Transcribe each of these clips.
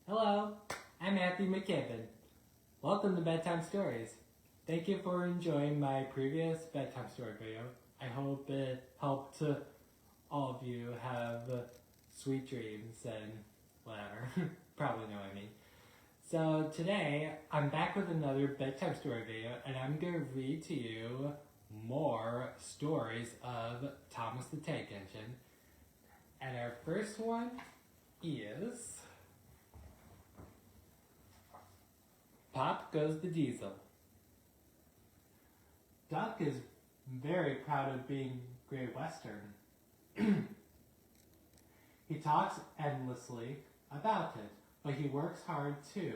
Hello, I'm Matthew McKibbin. Welcome to Bedtime Stories. Thank you for enjoying my previous bedtime story video. I hope it helped all of you have sweet dreams and whatever. Probably know what I mean. So today, I'm back with another bedtime story video, and I'm going to read to you more stories of Thomas the Tank Engine. And our first one is Pop Goes the Diesel. Duck is very proud of being Great Western. He talks endlessly about it, but he works hard too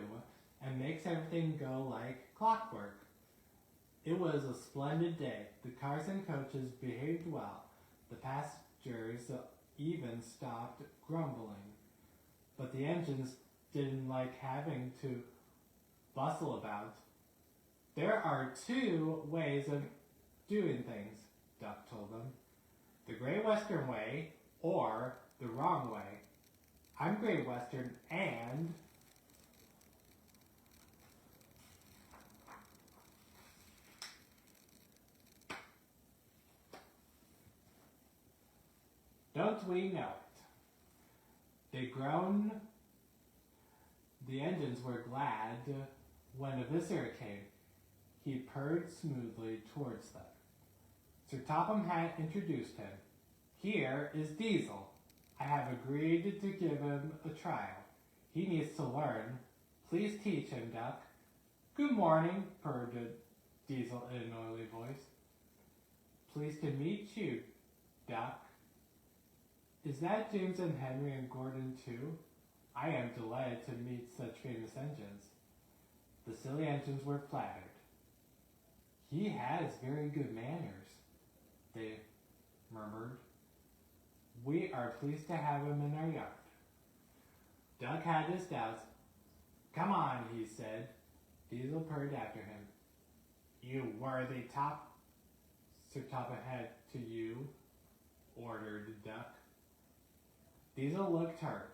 and makes everything go like clockwork. It was a splendid day. The cars and coaches behaved well. The passengers even stopped grumbling. But the engines didn't like having to bustle about. There are two ways of doing things, Duck told them. The Great Western way or the wrong way. I'm Great Western and don't we know it? They groaned. The engines were glad when a visitor came. He purred smoothly towards them. Sir Topham had introduced him. Here is Diesel. I have agreed to give him a trial. He needs to learn. Please teach him, Duck. Good morning, purred Diesel in an oily voice. Pleased to meet you, Duck. Is that James and Henry and Gordon too? I am delighted to meet such famous engines. The silly engines were flattered. He has very good manners, they murmured. We are pleased to have him in our yard. Duck had his doubts. Come on, he said. Diesel purred after him. You worthy Sir Topham had to you, ordered Duck. Diesel looked hurt.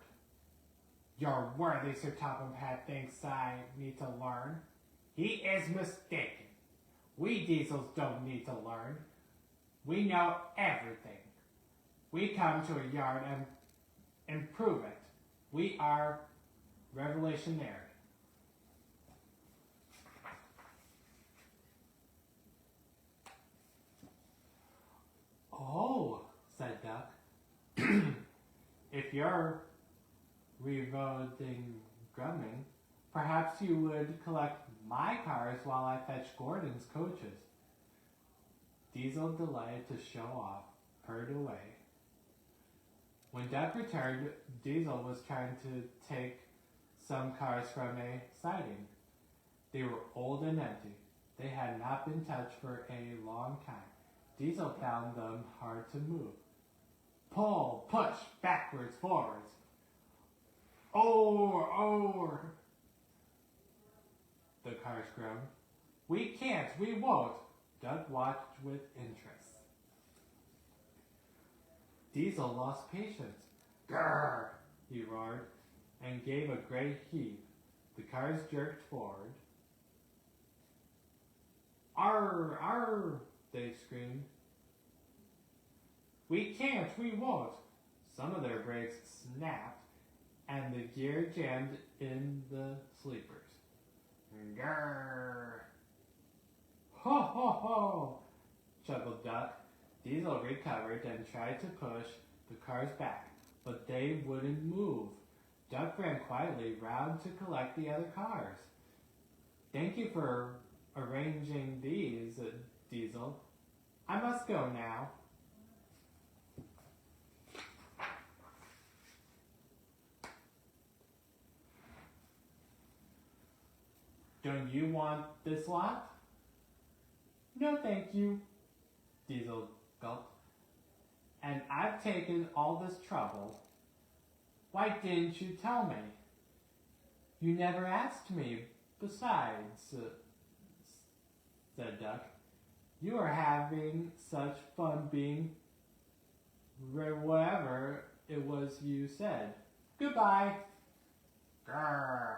Your worthy Sir Topham Hatt thinks I need to learn. He is mistaken. We Diesels don't need to learn. We know everything. We come to a yard and improve it. We are revolutionary. Oh, said Duck. If you're revolting grumbling, perhaps you would collect my cars while I fetch Gordon's coaches. Diesel, delighted to show off, purred away. When Duck returned, Diesel was trying to take some cars from a siding. They were old and empty. They had not been touched for a long time. Diesel found them hard to move. Pull, push, backwards, forwards. Over. The cars groaned. We can't, we won't. Duck watched with interest. Diesel lost patience. Grrr, he roared, and gave a great heave. The cars jerked forward. Arr, arr, they screamed. We can't, we won't. Some of their brakes snapped, and the gear jammed in the sleepers. Grrr. Ho, ho, ho, chuckled Duck. Diesel recovered and tried to push the cars back, but they wouldn't move. Duck ran quietly round to collect the other cars. Thank you for arranging these, Diesel. I must go now. Don't you want this lot? No, thank you, Diesel gulped. And I've taken all this trouble. Why didn't you tell me? You never asked me. Besides, said Duck, you are having such fun being whatever it was you said. Goodbye. Grrr.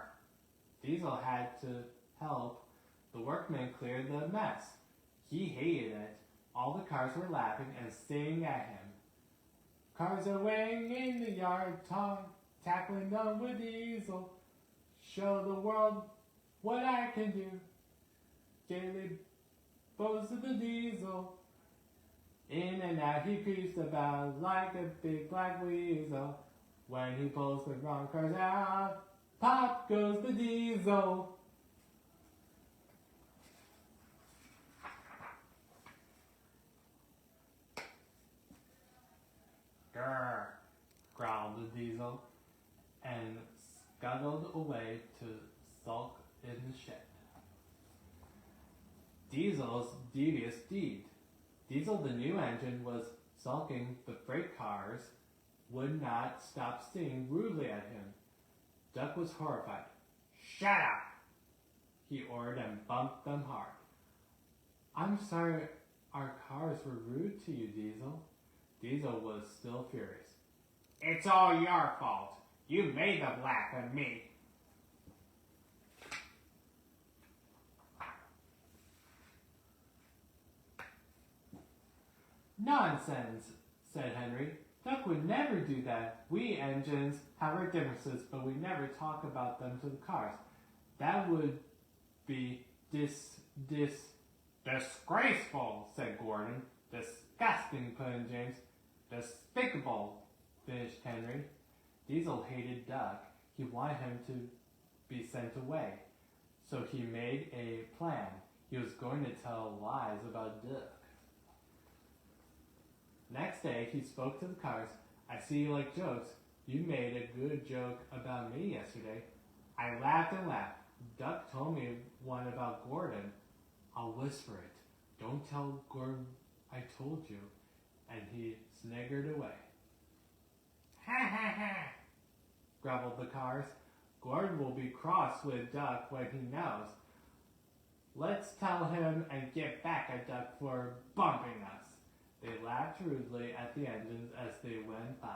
Diesel had to help the workmen clear the mess. He hated it. All the cars were laughing and singing at him. Cars are weighing in the yard, tackling them with Diesel. Show the world what I can do. Gaily boasted the Diesel. In and out he creeps about like a big black weasel. When he pulls the wrong cars out, pop goes the Diesel. Grrr, growled the Diesel, and scuttled away to sulk in the shed. Diesel's devious deed. Diesel, the new engine, was sulking. The freight cars would not stop singing rudely at him. Duck was horrified. Shut up, he ordered and bumped them hard. I'm sorry our cars were rude to you, Diesel. Diesel was still furious. It's all your fault. You made them laugh at me. Nonsense, said Henry. Duck would never do that. We engines have our differences, but we never talk about them to the cars. That would be disgraceful, said Gordon. Disgusting, put in James. Despicable, finished Henry. Diesel hated Duck. He wanted him to be sent away. So he made a plan. He was going to tell lies about Duck. Next day, he spoke to the cars. I see you like jokes. You made a good joke about me yesterday. I laughed and laughed. Duck told me one about Gordon. I'll whisper it. Don't tell Gordon I told you. And he sniggered away. Ha ha ha, grumbled the cars. Gordon will be cross with Duck when he knows. Let's tell him and get back at Duck for bumping us. They laughed rudely at the engines as they went by.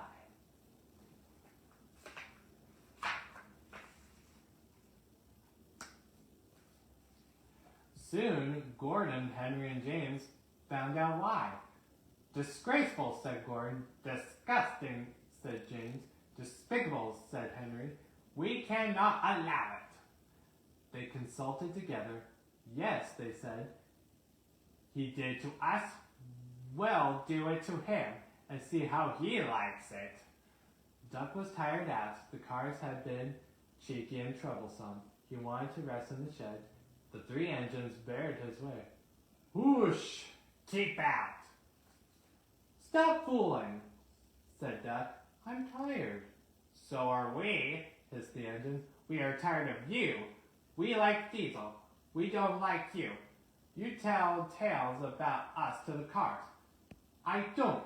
Soon, Gordon, Henry, and James found out why. Disgraceful, said Gordon. Disgusting, said James. Despicable, said Henry. We cannot allow it. They consulted together. Yes, they said. He did to us. We'll do it to him and see how he likes it. Duck was tired out. The cars had been cheeky and troublesome. He wanted to rest in the shed. The three engines barred his way. Whoosh! Keep out! Stop fooling, said Duck. I'm tired. So are we, hissed the engine. We are tired of you. We like Diesel. We don't like you. You tell tales about us to the cars. I don't.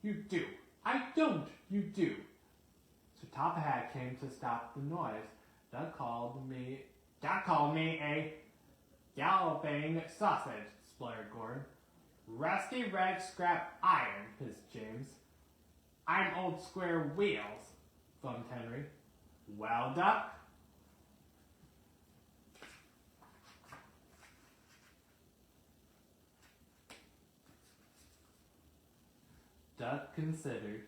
You do. I don't. You do. So Top Hat came to stop the noise. Duck called me a galloping sausage, spluttered Gordon. Rusty red scrap iron, hissed James. I'm old square wheels, foamed Henry. Well, Duck? Duck considered.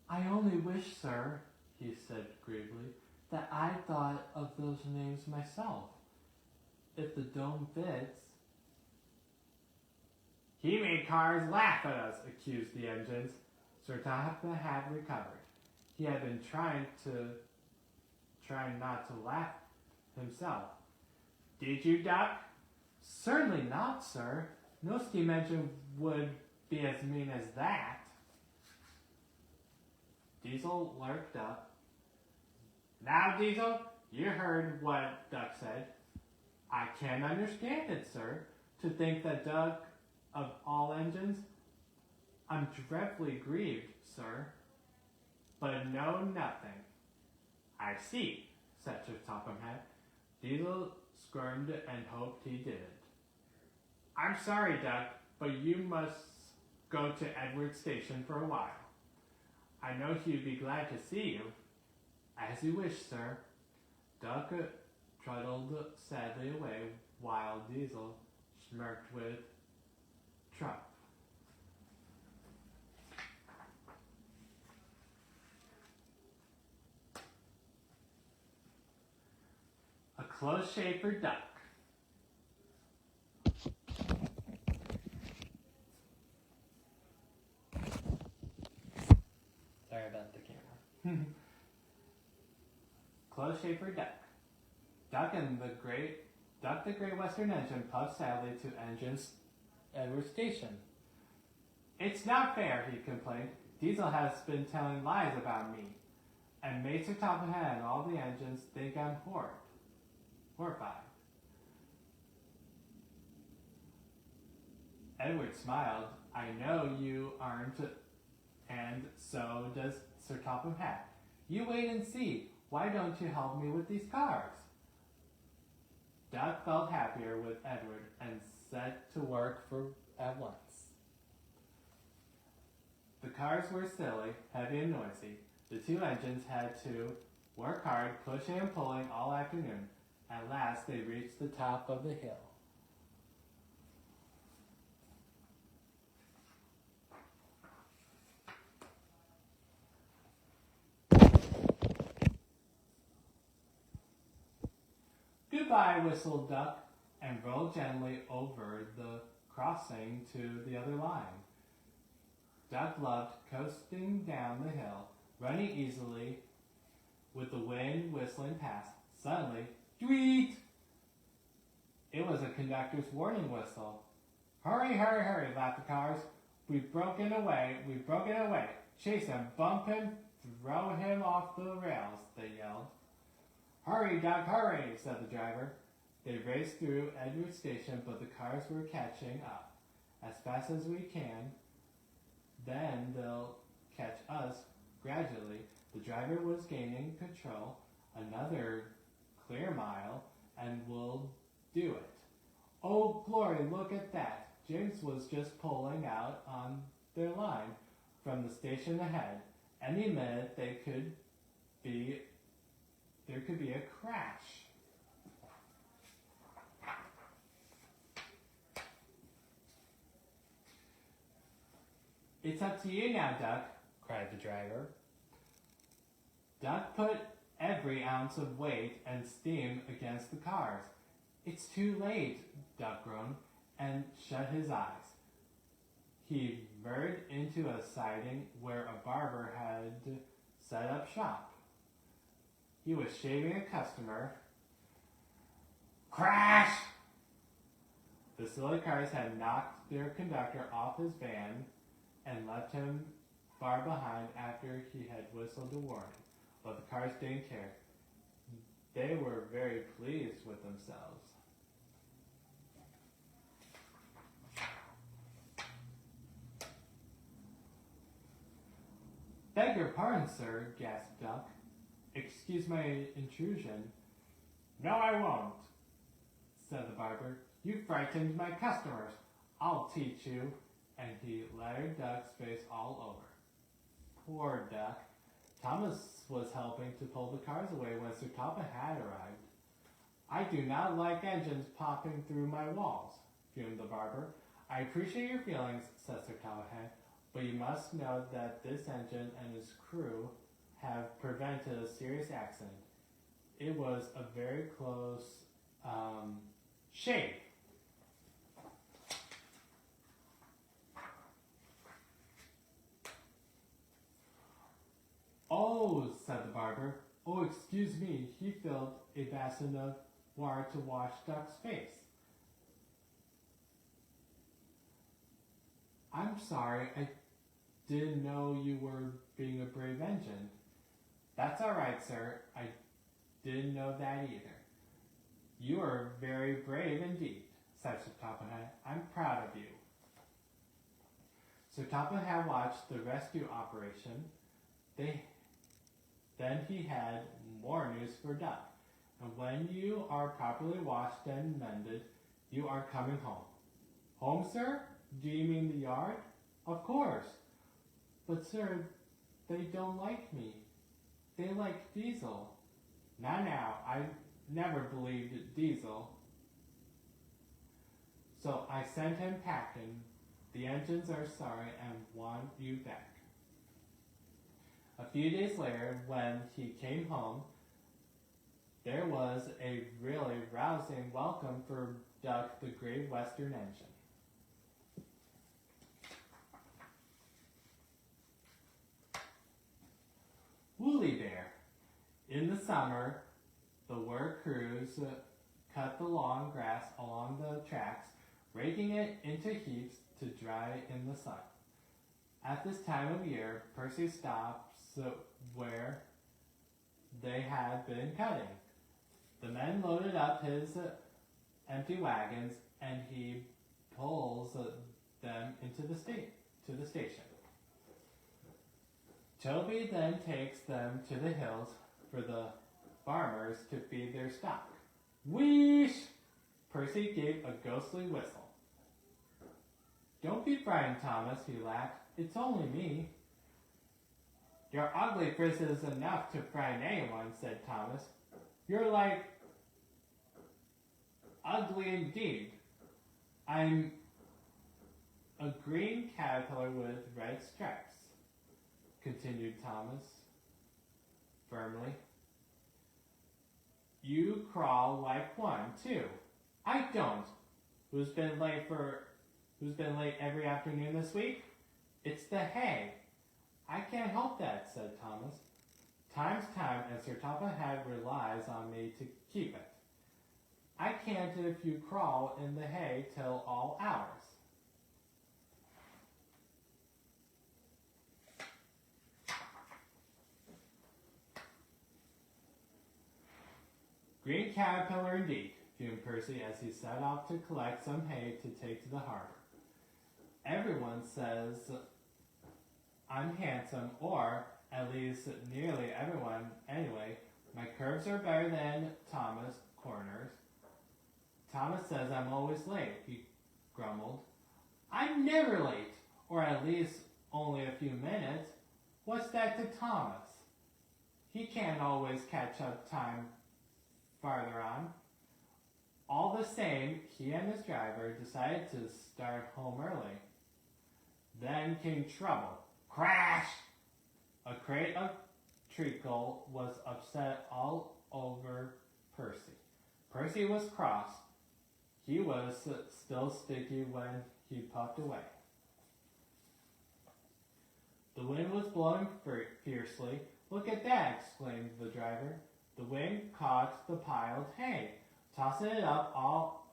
I only wish, sir, he said gravely, that I thought of those names myself. If the dome fits. He made cars laugh at us, accused the engines. Sir Top had recovered. He had been trying not to laugh himself. Did you, Duck? Certainly not, sir. No steam engine would be as mean as that. Diesel lurked up. Now, Diesel, you heard what Duck said. I can't understand it, sir. To think that Duck of all engines, I'm dreadfully grieved, sir. But know nothing. I see, said Sir Topham Hatt. Diesel squirmed and hoped he didn't. I'm sorry, Duck, but you must go to Edward Station for a while. I know he'd be glad to see you. As you wish, sir. Duck trundled sadly away while Diesel smirked with Trump. A close shave for Duck. Sorry about the camera. Close shave for Duck. Duck the Great Western Engine puffed sadly to engines Edward Station. It's not fair, he complained. Diesel has been telling lies about me. And Maester Toppenhead and all the engines think I'm horrified. Edward smiled. I know you aren't, and so does Sir Topham Hatt. You wait and see. Why don't you help me with these cars? Duck felt happier with Edward and set to work at once. The cars were silly, heavy, and noisy. The two engines had to work hard, pushing and pulling all afternoon. At last, they reached the top of the hill. Goodbye, whistled Duck, and rolled gently over the crossing to the other line. Duck loved coasting down the hill, running easily with the wind whistling past. Suddenly, tweet! It was a conductor's warning whistle. Hurry, hurry, hurry, laughed the cars. We've broken away. Chase him, bump him, throw him off the rails, they yelled. Hurry, Duck, hurry, said the driver. They raced through Edward Station, but the cars were catching up. As fast as we can, then they'll catch us gradually. The driver was gaining control. Another clear mile, and we'll do it. Oh, glory, look at that. James was just pulling out on their line from the station ahead. Any minute there could be a crash. It's up to you now, Duck, cried the driver. Duck put every ounce of weight and steam against the cars. It's too late, Duck groaned, and shut his eyes. He veered into a siding where a barber had set up shop. He was shaving a customer. Crash! The silly cars had knocked their conductor off his van and left him far behind after he had whistled a warning. But the cars didn't care. They were very pleased with themselves. Beg your pardon, sir, gasped Duck. Excuse my intrusion. No, I won't, said the barber. You frightened my customers. I'll teach you. And he lattered Duck's face all over. Poor Duck. Thomas was helping to pull the cars away when Sir Topham had arrived. I do not like engines popping through my walls, fumed the barber. I appreciate your feelings, said Sir Topham, but you must know that this engine and its crew have prevented a serious accident. It was a very close shave. Oh, said the barber. Oh, excuse me. He filled a basin of water to wash Duck's face. I'm sorry. I didn't know you were being a brave engine. That's all right, sir. I didn't know that either. You are very brave indeed, said Sir Topham. I'm proud of you. Sir Topham had watched the rescue operation. Then he had more news for Duck. And when you are properly washed and mended, you are coming home. Home, sir? Do you mean the yard? Of course. But, sir, they don't like me. They like Diesel. Not now. I never believed Diesel. So I sent him packing. The engines are sorry and want you back. A few days later, when he came home, there was a really rousing welcome for Duck, the Great Western Engine. Woolly Bear. In the summer, the work crews cut the long grass along the tracks, raking it into heaps to dry in the sun. At this time of year, Percy stops where they had been cutting. The men loaded up his empty wagons, and he pulls them into the station. Toby then takes them to the hills for the farmers to feed their stock. Wheesh! Percy gave a ghostly whistle. Don't be frightened, Thomas, he laughed. It's only me. Your ugly face is enough to frighten anyone, said Thomas. You're like ugly indeed. I'm a green caterpillar with red stripes, continued Thomas firmly. You crawl like one, too. I don't. Who's been late every afternoon this week? It's the hay. I can't help that, said Thomas. Time's time, and Sir Topham Hatt relies on me to keep it. I can't if you crawl in the hay till all hours. Green caterpillar indeed, fumed Percy as he set off to collect some hay to take to the harbor. Everyone says I'm handsome, or at least nearly everyone anyway. My curves are better than Thomas Corner's. Thomas says I'm always late, he grumbled. I'm never late, or at least only a few minutes. What's that to Thomas? He can't always catch up time farther on. All the same, he and his driver decided to start home early. Then came trouble. Crash! A crate of treacle was upset all over Percy. Percy was cross. He was still sticky when he puffed away. The wind was blowing fiercely. Look at that, exclaimed the driver. The wind caught the piled hay, tossing it up all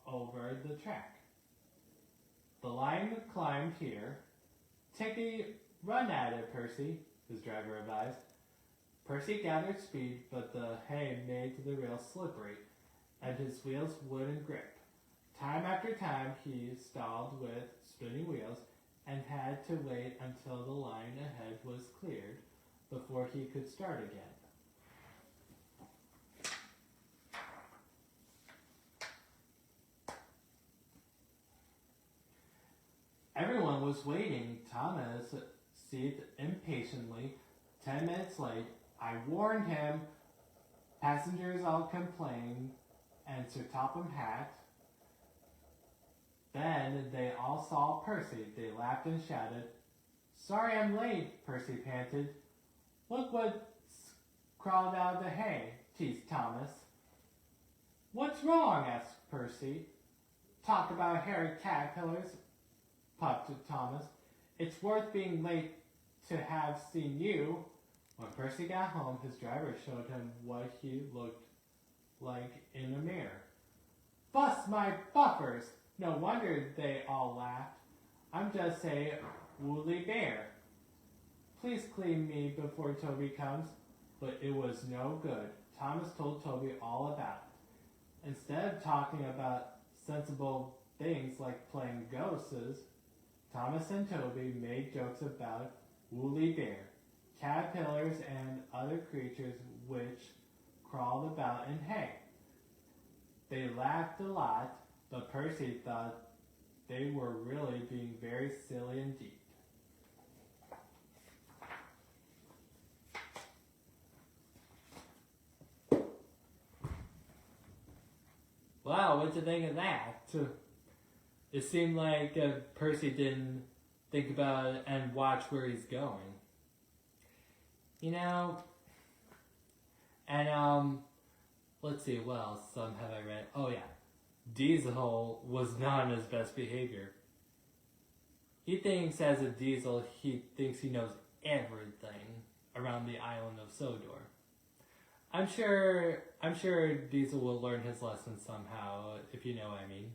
over the track. The line climbed here. Take a run at it, Percy, his driver advised. Percy gathered speed, but the hay made the rails slippery, and his wheels wouldn't grip. Time after time he stalled with spinning wheels and had to wait until the line ahead was cleared before he could start again. Everyone was waiting. Thomas seethed impatiently. 10 minutes late. I warned him. Passengers all complained, and Sir Topham Hatt. Then they all saw Percy. They laughed and shouted. Sorry I'm late, Percy panted. Look what's crawled out of the hay, teased Thomas. What's wrong? Asked Percy. Talk about hairy caterpillars, puffed Thomas. It's worth being late to have seen you. When Percy got home, his driver showed him what he looked like in a mirror. Bust my buffers! No wonder they all laughed. I'm just a woolly bear. Please clean me before Toby comes. But it was no good. Thomas told Toby all about it. Instead of talking about sensible things like playing ghosts, Thomas and Toby made jokes about woolly bear, caterpillars, and other creatures which crawled about in hay. They laughed a lot, but Percy thought they were really being very silly indeed. what to think of that. It seemed like Percy didn't think about it and watch where he's going. You know, and let's see, what else have I read? Oh yeah, Diesel was not on his best behavior. He thinks as a Diesel, he thinks he knows everything around the island of Sodor. I'm sure Diesel will learn his lesson somehow, if you know what I mean.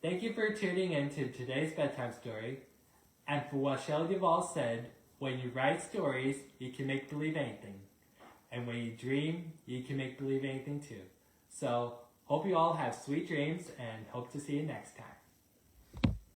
Thank you for tuning in to today's bedtime story. And for what Shelley Duvall said, when you write stories, you can make believe anything. And when you dream, you can make believe anything too. So, hope you all have sweet dreams and hope to see you next time.